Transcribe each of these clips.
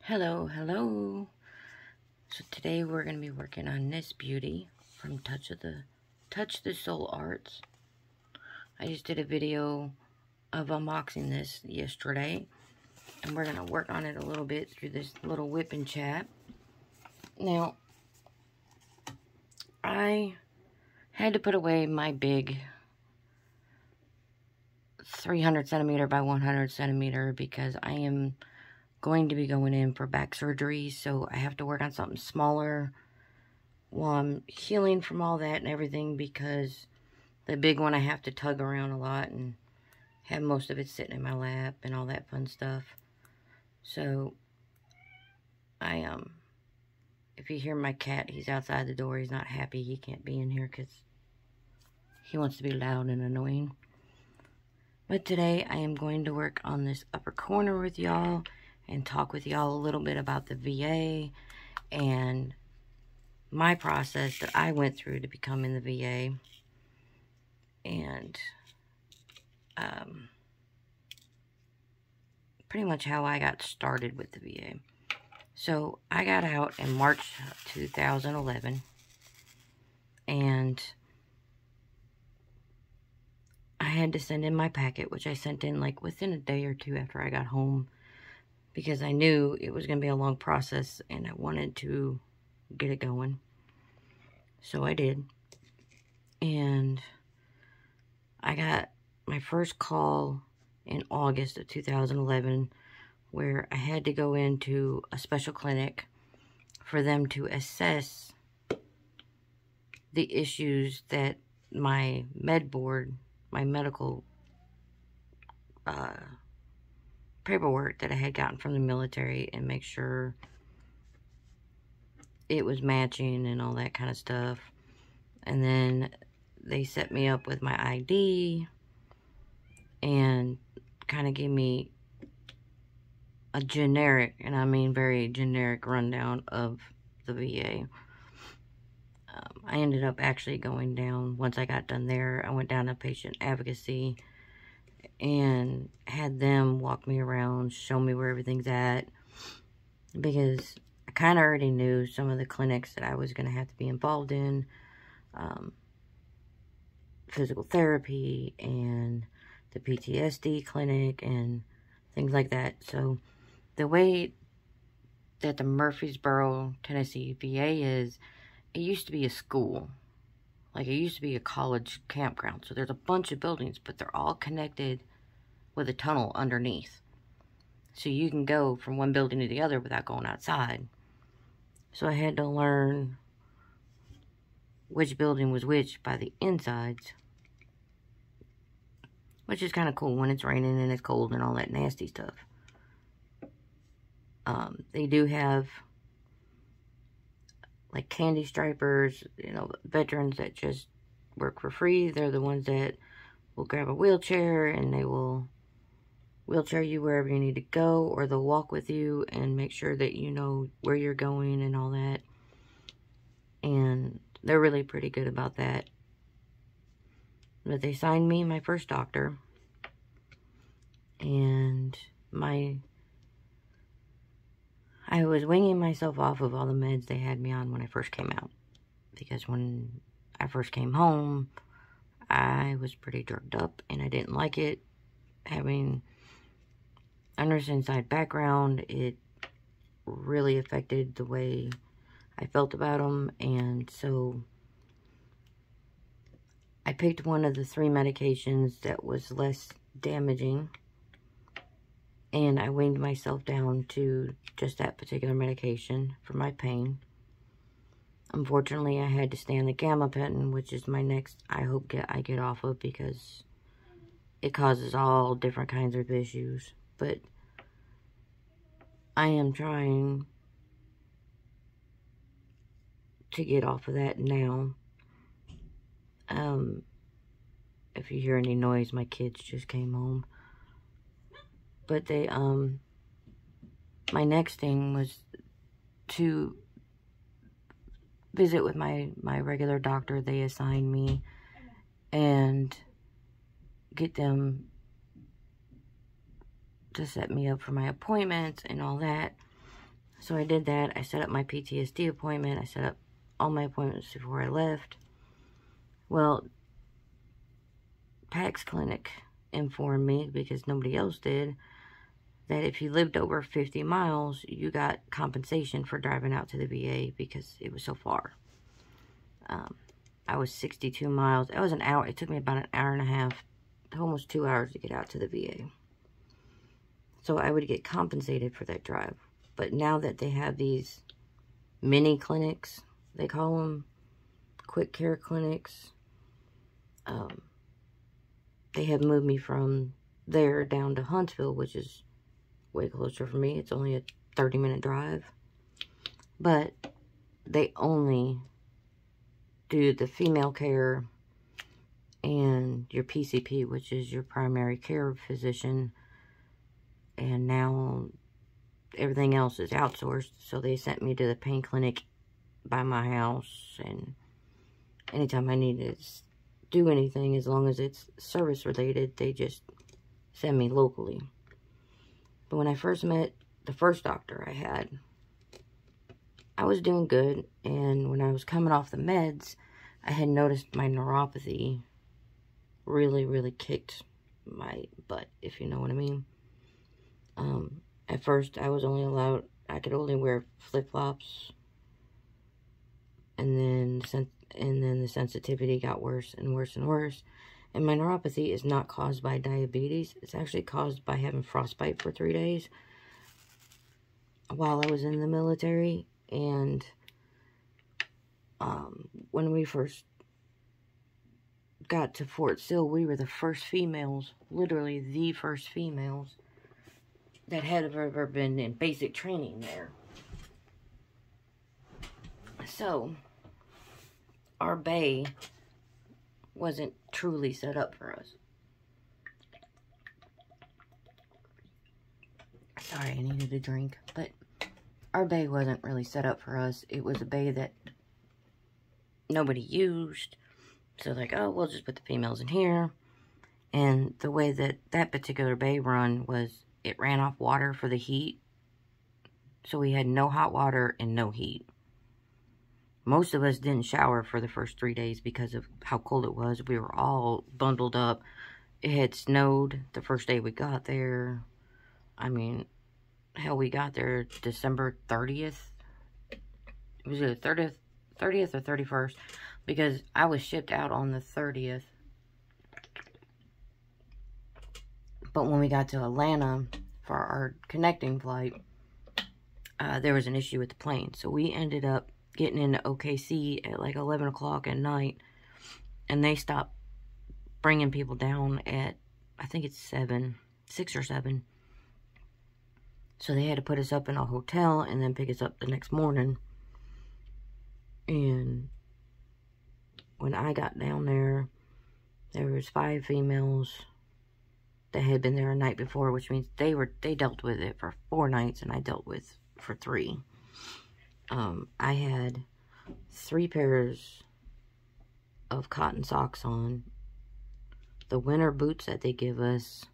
Hello. So today we're going to be working on this beauty from Touch the Soul Arts. I just did a video of unboxing this yesterday, and we're going to work on it a little bit through this little whip and chat. Now, I had to put away my big 300 centimeter by 100 centimeter because I am going to be going in for back surgery, so I have to work on something smaller while I'm healing from all that and everything, because the big one I have to tug around a lot and have most of it sitting in my lap and all that fun stuff. So if you hear my cat, he's outside the door. He's not happy. He can't be in here because he wants to be loud and annoying. But today I am going to work on this upper corner with y'all and talk with y'all a little bit about the VA and my process that I went through to become in the VA, and pretty much how I got started with the VA. So I got out in March 2011, and I had to send in my packet, which I sent in like within a day or two after I got home, because I knew it was going to be a long process and I wanted to get it going. So I did. And I got my first call in August of 2011 where I had to go into a special clinic for them to assess the issues that my med board, my medical paperwork that I had gotten from the military, and make sure it was matching and all that kind of stuff. And then they set me up with my ID and kind of gave me a generic, and I mean very generic, rundown of the VA. I ended up actually going down, once I got done there, I went down to patient advocacy and had them walk me around, show me where everything's at, because I kind of already knew some of the clinics that I was going to have to be involved in, physical therapy and the PTSD clinic and things like that. So the way that the Murfreesboro, Tennessee VA is, it used to be a school. Like, it used to be a college campground. So there's a bunch of buildings, but they're all connected with a tunnel underneath. So you can go from one building to the other without going outside. So I had to learn which building was which by the insides, which is kind of cool when it's raining and it's cold and all that nasty stuff. They do have like candy stripers, you know, veterans that just work for free. They're the ones that will grab a wheelchair and they will wheelchair you wherever you need to go, or they'll walk with you and make sure that you know where you're going and all that. And they're really pretty good about that. But they signed me my first doctor, and I was winging myself off of all the meds they had me on when I first came out. Because when I first came home, I was pretty drugged up, and I didn't like it. Having a nurse inside background, it really affected the way I felt about them, and so I picked one of the 3 medications that was less damaging, and I weaned myself down to just that particular medication for my pain. Unfortunately, I had to stay on the gabapentin, which is my next, I hope I get off of, because it causes all different kinds of issues. But I am trying to get off of that now. If you hear any noise, my kids just came home. But they, my next thing was to visit with my regular doctor they assigned me and get them to set me up for my appointments and all that. So I did that. I set up my PTSD appointment. I set up all my appointments before I left. Well, Pax Clinic informed me, because nobody else did, that if you lived over 50 miles, you got compensation for driving out to the VA because it was so far. I was 62 miles. It was an hour. It took me about an hour and a half, almost 2 hours to get out to the VA. So I would get compensated for that drive. But now that they have these mini clinics, they call them quick care clinics, they have moved me from there down to Huntsville, which is way closer for me. It's only a 30-minute drive. But they only do the female care and your PCP, which is your primary care physician. And now everything else is outsourced. So they sent me to the pain clinic by my house. And anytime I need to do anything, as long as it's service related, they just send me locally. But when I first met the first doctor I had, I was doing good, and when I was coming off the meds, I had noticed my neuropathy really, really kicked my butt, if you know what I mean. At first, I was only allowed, I could only wear flip-flops, and then the sensitivity got worse and worse and worse. And my neuropathy is not caused by diabetes. It's actually caused by having frostbite for 3 days while I was in the military. And when we first got to Fort Sill, we were the first females, literally the first females, that had ever been in basic training there. So, our bay wasn't truly set up for us. Sorry, I needed a drink, but our bay wasn't really set up for us. It was a bay that nobody used. So like, oh, we'll just put the females in here. And the way that that particular bay run was, it ran off water for the heat. So we had no hot water and no heat. Most of us didn't shower for the first 3 days because of how cold it was. We were all bundled up. It had snowed the first day we got there. I mean, hell, we got there December 30th. It was either 30th or 31st. Because I was shipped out on the 30th. But when we got to Atlanta for our connecting flight, there was an issue with the plane. So we ended up getting into OKC at like 11 o'clock at night. And they stopped bringing people down at, I think it's 6 or 7. So they had to put us up in a hotel and then pick us up the next morning. And when I got down there, there was 5 females that had been there a night before, which means they dealt with it for 4 nights, and I dealt with for 3. I had 3 pairs of cotton socks on, the winter boots that they give us,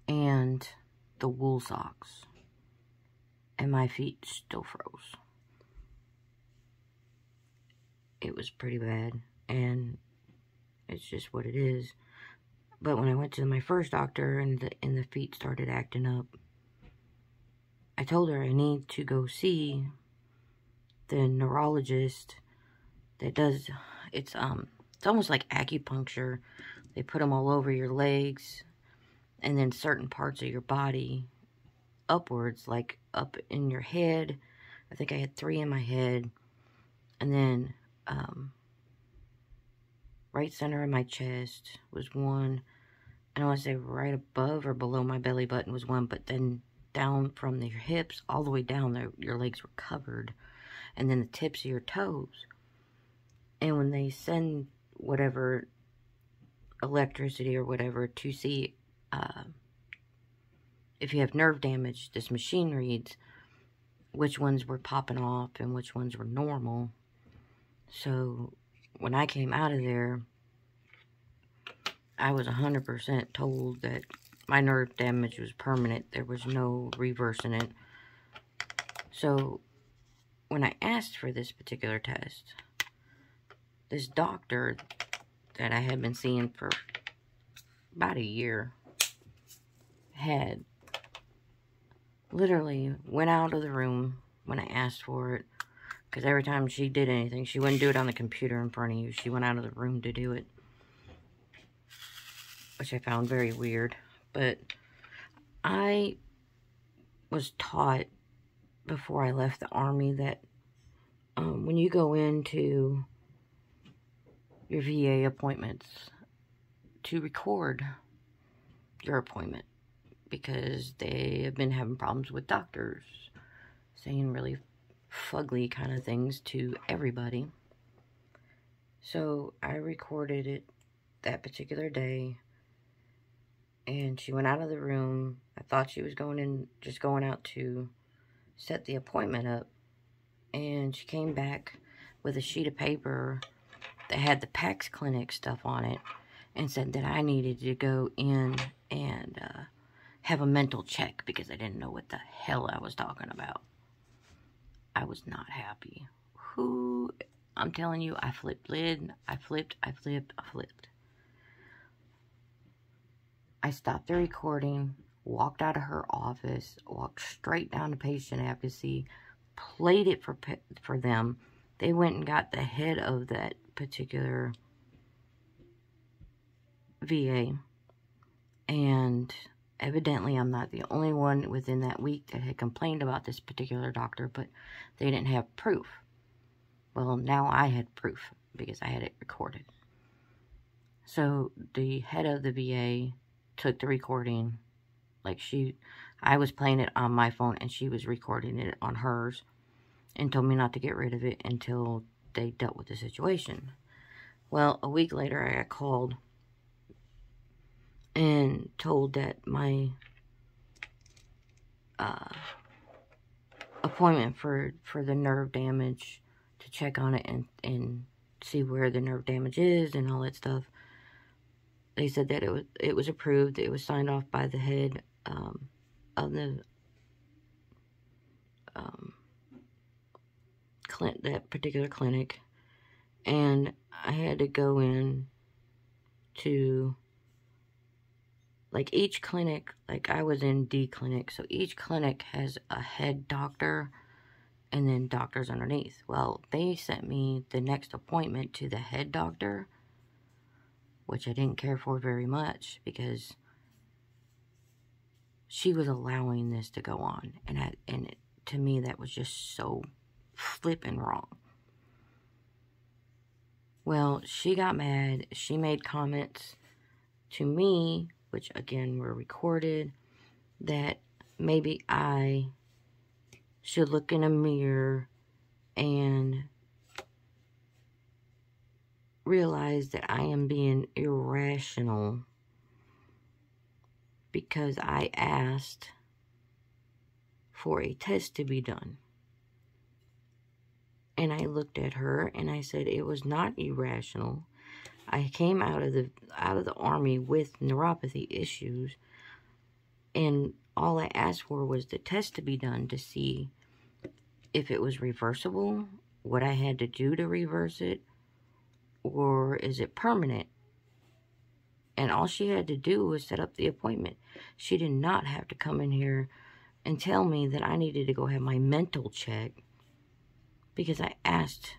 and the wool socks, and my feet still froze. It was pretty bad, and it's just what it is. But when I went to my first doctor and the feet started acting up, I told her I need to go see the neurologist that does, it's almost like acupuncture. They put them all over your legs and then certain parts of your body upwards, like up in your head. I think I had 3 in my head, and then right center of my chest was 1. I don't want to say right above or below my belly button was 1, but then down from your hips all the way down there, your legs were covered, and then the tips of your toes. And when they send whatever electricity or whatever to see if you have nerve damage, this machine reads which ones were popping off and which ones were normal. So when I came out of there, I was 100% told that my nerve damage was permanent. There was no reversing it. So when I asked for this particular test, this doctor that I had been seeing for about a year had literally went out of the room when I asked for it. Because every time she did anything, she wouldn't do it on the computer in front of you. She went out of the room to do it. Which I found very weird. But I was taught before I left the Army that when you go into your VA appointments, to record your appointment. Because they have been having problems with doctors saying really fugly kind of things to everybody. So I recorded it that particular day, and she went out of the room. I thought she was just going out to set the appointment up, and she came back with a sheet of paper that had the PAX Clinic stuff on it, and said that I needed to go in and have a mental check because I didn't know what the hell I was talking about. I was not happy. I'm telling you, I flipped lid. I flipped. I stopped the recording, walked out of her office, walked straight down to patient advocacy, played it for them. They went and got the head of that particular VA, and evidently I'm not the only one within that week that had complained about this particular doctor, but they didn't have proof. Well, now I had proof because I had it recorded. So the head of the VA took the recording, I was playing it on my phone and she was recording it on hers, and told me not to get rid of it until they dealt with the situation. Well, a week later I got called and told that my appointment for the nerve damage, to check on it and see where the nerve damage is and all that stuff. They said that it was approved. It was signed off by the head of the that particular clinic, and I had to go in to, each clinic, I was in D clinic, so each clinic has a head doctor and then doctors underneath. Well, they sent me the next appointment to the head doctor, which I didn't care for very much because she was allowing this to go on, and to me that was just so flippin' wrong. Well, she got mad. She made comments to me, which again were recorded, that maybe I should look in a mirror and realize that I am being irrational because I asked for a test to be done. And I looked at her and I said it was not irrational. I came out of the Army with neuropathy issues, and all I asked for was the test to be done to see if it was reversible, what I had to do to reverse it, or is it permanent. And all she had to do was set up the appointment. She did not have to come in here and tell me that I needed to go have my mental check because I asked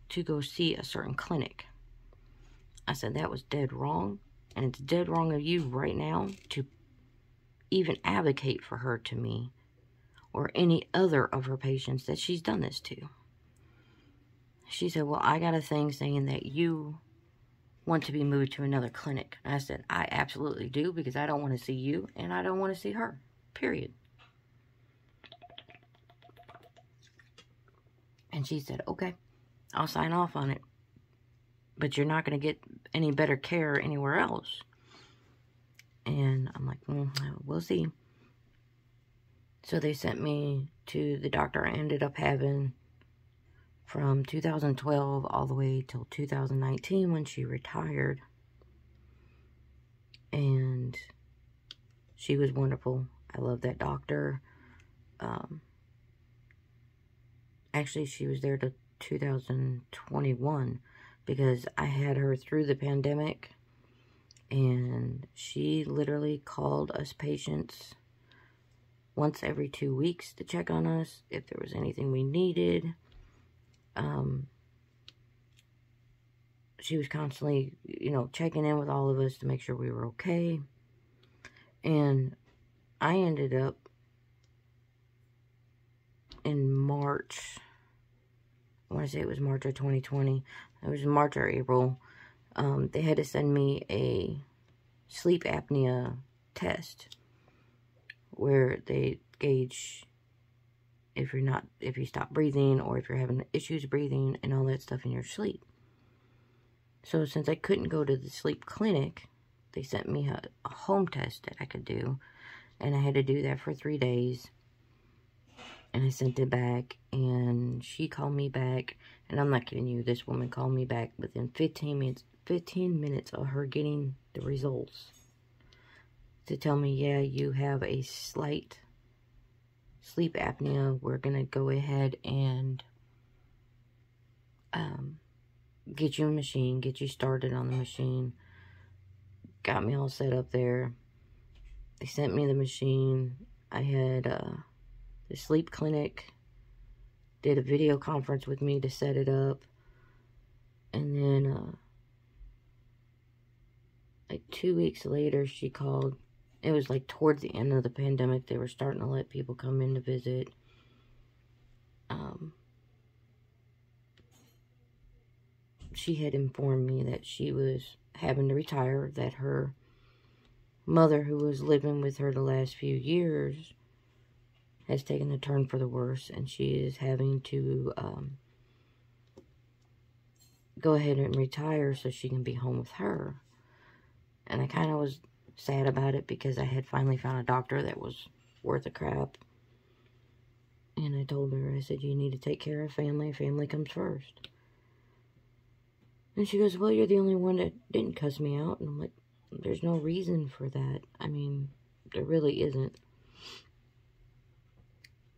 to go see a certain clinic. I said that was dead wrong, and it's dead wrong of you right now to even advocate for her to me or any other of her patients that she's done this to. She said, well, I got a thing saying that you want to be moved to another clinic. And I said, I absolutely do, because I don't want to see you and I don't want to see her, period. And she said, okay, I'll sign off on it, but you're not going to get any better care anywhere else. And I'm like, we'll see. So they sent me to the doctor I ended up having from 2012 all the way till 2019 when she retired. And she was wonderful. I love that doctor. Actually, she was there to 2021 because I had her through the pandemic, and she literally called us patients once every 2 weeks to check on us if there was anything we needed. She was constantly, you know, checking in with all of us to make sure we were okay. And I ended up in March, I want to say it was March of 2020. It was March or April. They had to send me a sleep apnea test where they gauge if you stop breathing or if you're having issues breathing and all that stuff in your sleep. So since I couldn't go to the sleep clinic, they sent me a home test that I could do, and I had to do that for 3 days. And I sent it back, and she called me back, and I'm not kidding you, this woman called me back within 15 minutes of her getting the results to tell me, yeah, you have a slight sleep apnea. We're going to go ahead and get you a machine, get you started on the machine. Got me all set up there. They sent me the machine. I had the sleep clinic did a video conference with me to set it up. And then like 2 weeks later, she called. It was like towards the end of the pandemic. They were starting to let people come in to visit. She had informed me that she was having to retire, that her mother, who was living with her the last few years, has taken a turn for the worse, and she is having to go ahead and retire so she can be home with her. And I kind of was sad about it because I had finally found a doctor that was worth a crap. And I told her, I said, you need to take care of family. Family comes first. And she goes, well, you're the only one that didn't cuss me out. And I'm like, there's no reason for that. I mean, there really isn't.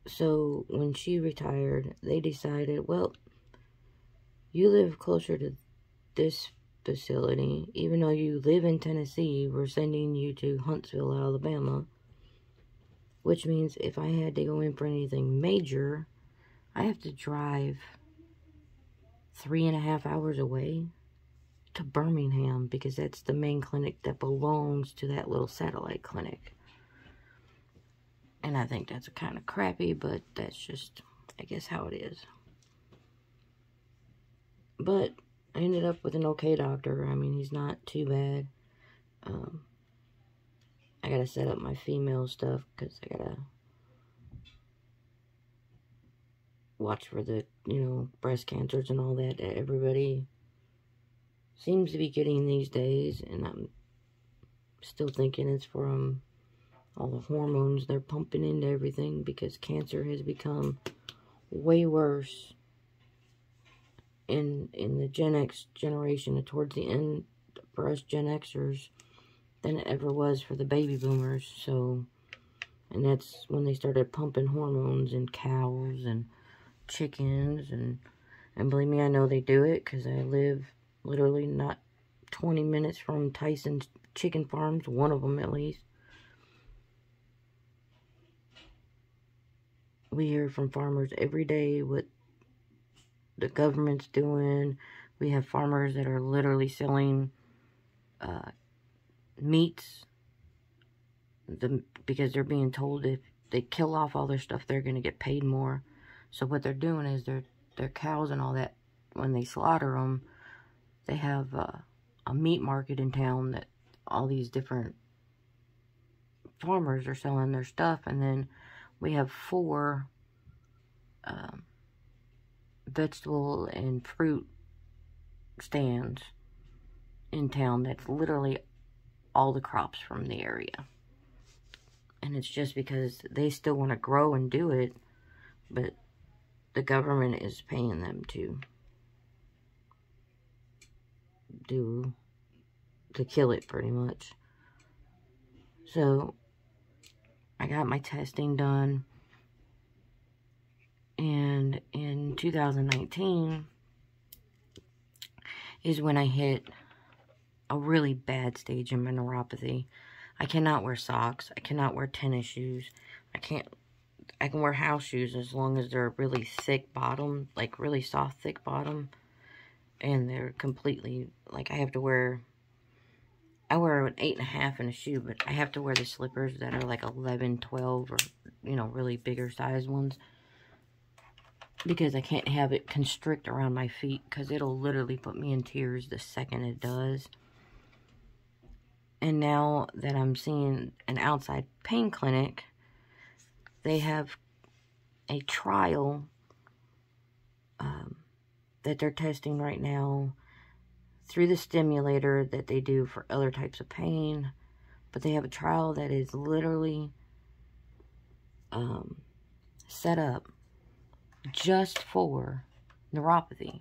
So when she retired, they decided, well, you live closer to this facility. Even though you live in Tennessee, we're sending you to Huntsville, Alabama. Which means if I had to go in for anything major, I have to drive 3.5 hours away to Birmingham, because that's the main clinic that belongs to that little satellite clinic. And I think that's kind of crappy, but that's just, I guess, how it is. But I ended up with an okay doctor. I mean, he's not too bad. I gotta set up my female stuff because I gotta watch for the, you know, breast cancers and all that everybody seems to be getting these days. And I'm still thinking it's from all the hormones they're pumping into everything, because cancer has become way worse in the Gen X generation, towards the end for us Gen Xers, than it ever was for the baby boomers. So, and that's when they started pumping hormones in cows and chickens, and believe me, I know they do it because I live literally not 20 minutes from Tyson's chicken farms, one of them at least. We hear from farmers every day what the government's doing. We have farmers that are literally selling meats because they're being told if they kill off all their stuff, they're going to get paid more. So what they're doing is their cows and all that, when they slaughter them, they have a meat market in town that all these different farmers are selling their stuff. And then we have 4 vegetable and fruit stands in town that's literally all the crops from the area. And it's just because they still want to grow and do it, but the government is paying them to kill it, pretty much. So I got my testing done, and in 2019 is when I hit a really bad stage in my neuropathy. I cannot wear socks. I cannot wear tennis shoes. I can wear house shoes as long as they're really thick bottom, like really soft, thick bottom. And they're completely, like, I wear an 8.5 in a shoe, but I have to wear the slippers that are like 11, 12, or, you know, really bigger size ones. Because I can't have it constrict around my feet, because it'll literally put me in tears the second it does. And now that I'm seeing an outside pain clinic, they have a trial that they're testing right now through the stimulator that they do for other types of pain. But they have a trial that is literally set up just for neuropathy.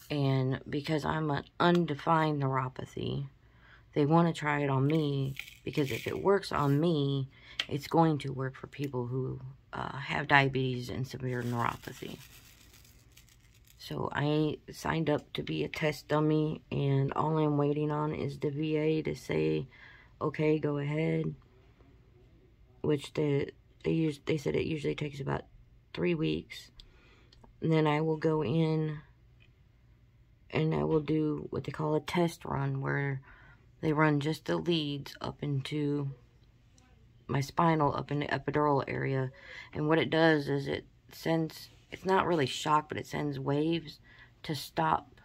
And because I'm an undefined neuropathy, they want to try it on me, because if it works on me, it's going to work for people who have diabetes and severe neuropathy. So I signed up to be a test dummy, and all I'm waiting on is the VA to say, okay, go ahead. Which they said it usually takes about 3 weeks. And then I will go in and I will do what they call a test run, where they run just the leads up into my spinal, up in the epidural area. And what it does is it sends, it's not really shock, but it sends waves to stop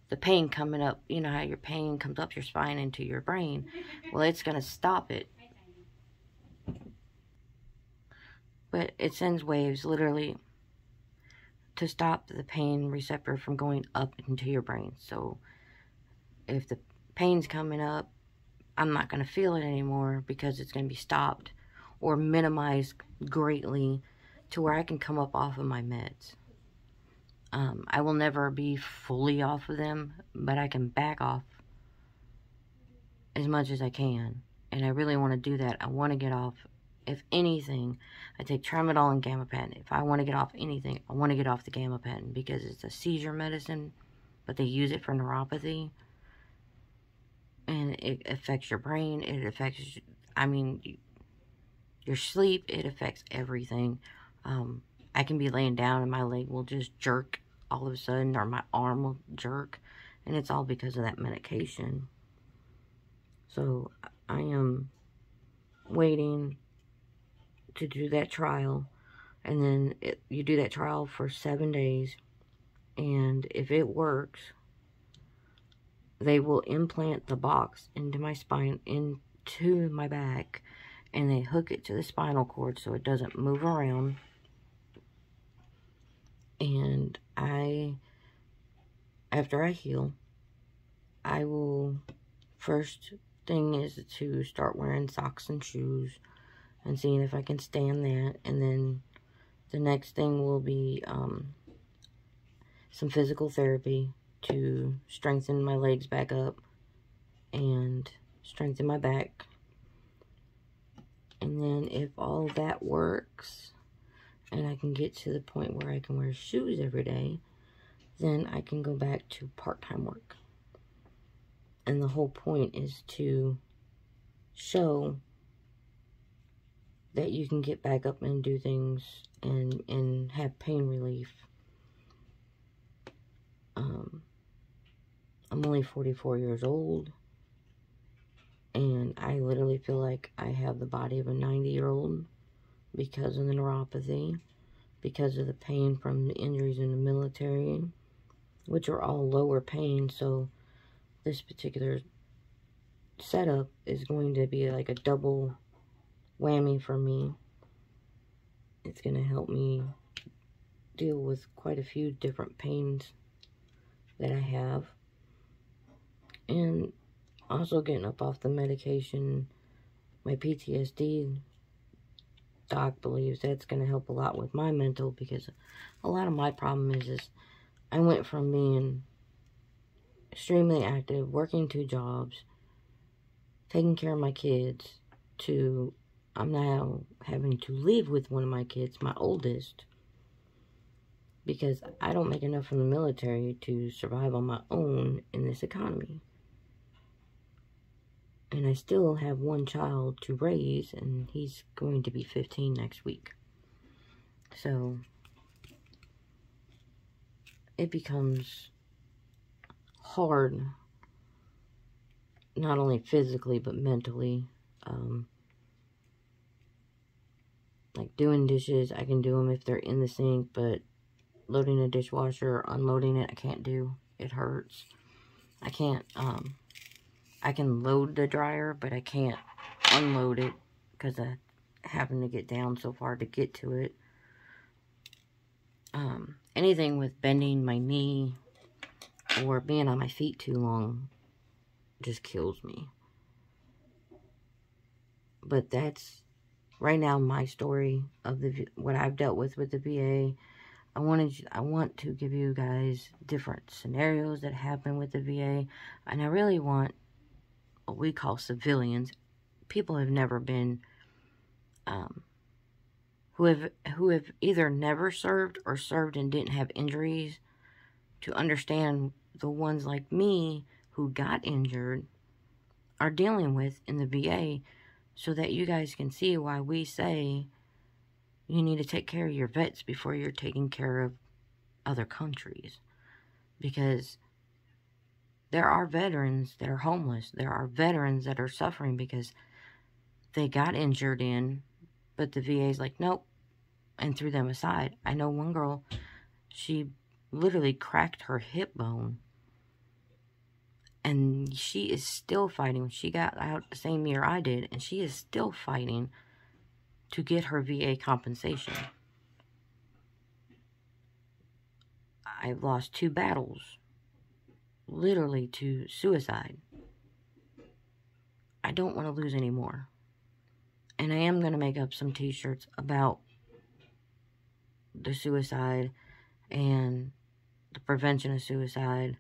the pain coming up. You know how your pain comes up your spine into your brain? Well, it's going to stop it. But it sends waves, literally, to stop the pain receptor from going up into your brain. So if the pain's coming up, I'm not going to feel it anymore, because it's going to be stopped or minimized greatly to where I can come up off of my meds. I will never be fully off of them, but I can back off as much as I can. And I really want to do that. I want to get off, if anything, I take tramadol and gabapentin. If I want to get off anything, I want to get off the gabapentin, because it's a seizure medicine, but they use it for neuropathy. And it affects your brain. It affects, I mean, your sleep. It affects everything. I can be laying down and my leg will just jerk all of a sudden, or my arm will jerk. And it's all because of that medication. So I am waiting to do that trial. And then you do that trial for 7 days. And if it works, they will implant the box into my spine, into my back, and they hook it to the spinal cord so it doesn't move around. And after I heal, I will, first thing is to start wearing socks and shoes and seeing if I can stand that. And then the next thing will be some physical therapy to strengthen my legs back up and strengthen my back. And then if all that works and I can get to the point where I can wear shoes every day, then I can go back to part-time work. And the whole point is to show that you can get back up and do things and have pain relief. I'm only 44 years old, and I literally feel like I have the body of a 90-year-old because of the neuropathy, because of the pain from the injuries in the military, which are all lower pain. So this particular setup is going to be like a double whammy for me. It's going to help me deal with quite a few different pains that I have. And also getting up off the medication. My PTSD doc believes that's going to help a lot with my mental, because a lot of my problem is I went from being extremely active, working 2 jobs, taking care of my kids, to I'm now having to live with one of my kids, my oldest, because I don't make enough from the military to survive on my own in this economy. And I still have one child to raise, and he's going to be 15 next week. So it becomes hard, not only physically, but mentally. Like doing dishes, I can do them if they're in the sink, but loading a dishwasher or unloading it, I can't do. It hurts. I can't, I can load the dryer, but I can't unload it because of having to get down so far to get to it. Anything with bending my knee or being on my feet too long just kills me. But that's right now my story of what I've dealt with the VA. I want to give you guys different scenarios that happen with the VA, and I really want what we call civilians, people who have never been, who have either never served or served and didn't have injuries, to understand the ones like me who got injured are dealing with in the VA, so that you guys can see why we say you need to take care of your vets before you're taking care of other countries. Because there are veterans that are homeless. There are veterans that are suffering because they got injured but the VA's like, nope, and threw them aside. I know one girl, she literally cracked her hip bone, and she is still fighting. She got out the same year I did, and she is still fighting to get her VA compensation. I've lost 2 battles, literally to suicide. I don't want to lose any more. And I am going to make up some t-shirts about the suicide and the prevention of suicide,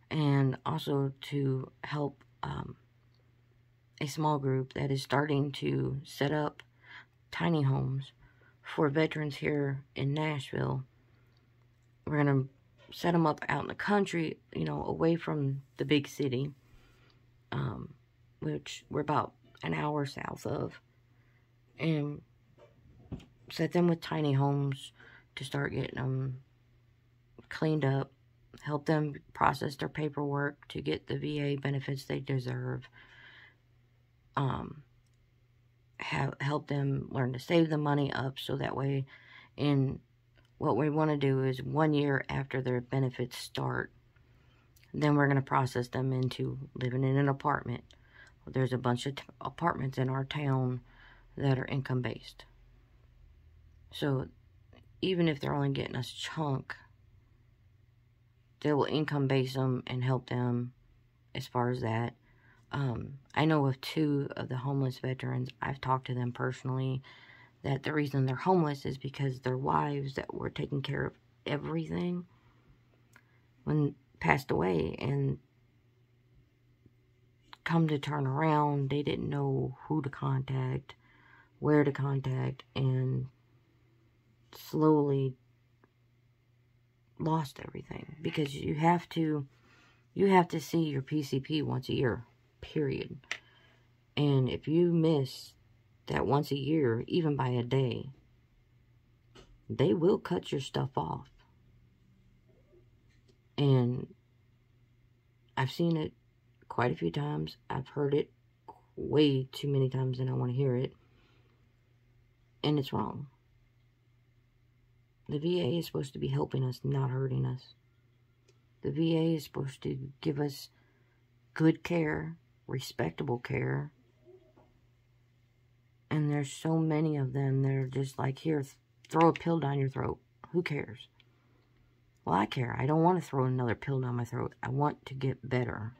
and also to help a small group that is starting to set up tiny homes for veterans here in Nashville. We're going to set them up out in the country, you know, away from the big city, which we're about an hour south of, and set them with tiny homes to start getting them cleaned up, help them process their paperwork to get the VA benefits they deserve, help them learn to save the money up, so that way, what we want to do is 1 year after their benefits start, then we're going to process them into living in an apartment. There's a bunch of apartments in our town that are income-based. So even if they're only getting us chunk, they will income-base them and help them as far as that. I know of 2 of the homeless veterans, I've talked to them personally, that the reason they're homeless is because their wives that were taking care of everything when passed away, and come to turn around, they didn't know who to contact, where to contact, and slowly lost everything. Because you have to see your PCP once a year, period. And if you miss that once a year, even by a day, they will cut your stuff off. And I've seen it quite a few times. I've heard it way too many times than I want to hear it. And it's wrong. The VA is supposed to be helping us, not hurting us. The VA is supposed to give us good care, respectable care. And there's so many of them that are just like, here, throw a pill down your throat. Who cares? Well, I care. I don't want to throw another pill down my throat. I want to get better.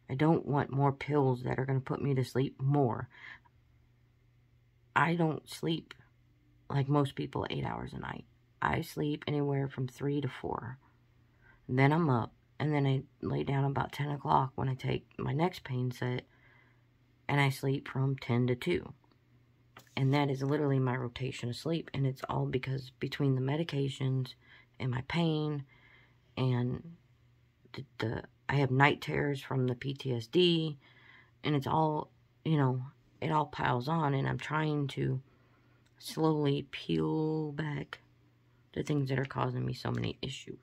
I don't want more pills that are going to put me to sleep more. I don't sleep like most people 8 hours a night. I sleep anywhere from 3 to 4. Then I'm up, and then I lay down about 10 o'clock when I take my next pain set, and I sleep from 10 to 2. And that is literally my rotation of sleep. And it's all because between the medications and my pain and I have night terrors from the PTSD. And it's all, you know, it all piles on. And I'm trying to slowly peel back the things that are causing me so many issues.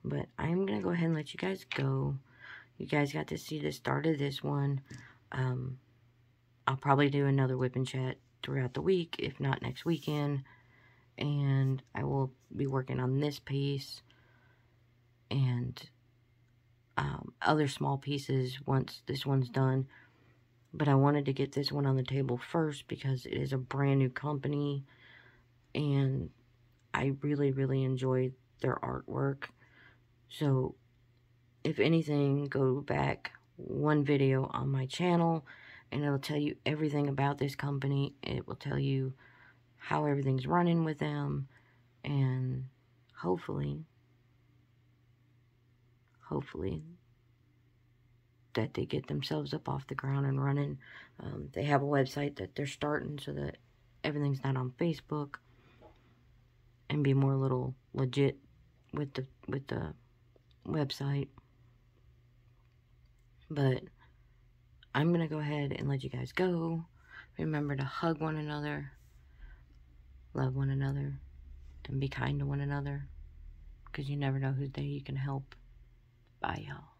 But I'm going to go ahead and let you guys go. You guys got to see the start of this one. I'll probably do another whip and chat throughout the week, if not next weekend. And I will be working on this piece and other small pieces once this one's done. But I wanted to get this one on the table first because it is a brand new company. And I really, really enjoy their artwork. So, if anything, go back one video on my channel and it'll tell you everything about this company. It will tell you how everything's running with them, and hopefully that they get themselves up off the ground and running. They have a website that they're starting so that everything's not on Facebook, and be more a little legit with the website. But I'm going to go ahead and let you guys go. Remember to hug one another, love one another, and be kind to one another, because you never know whose day you can help. Bye, y'all.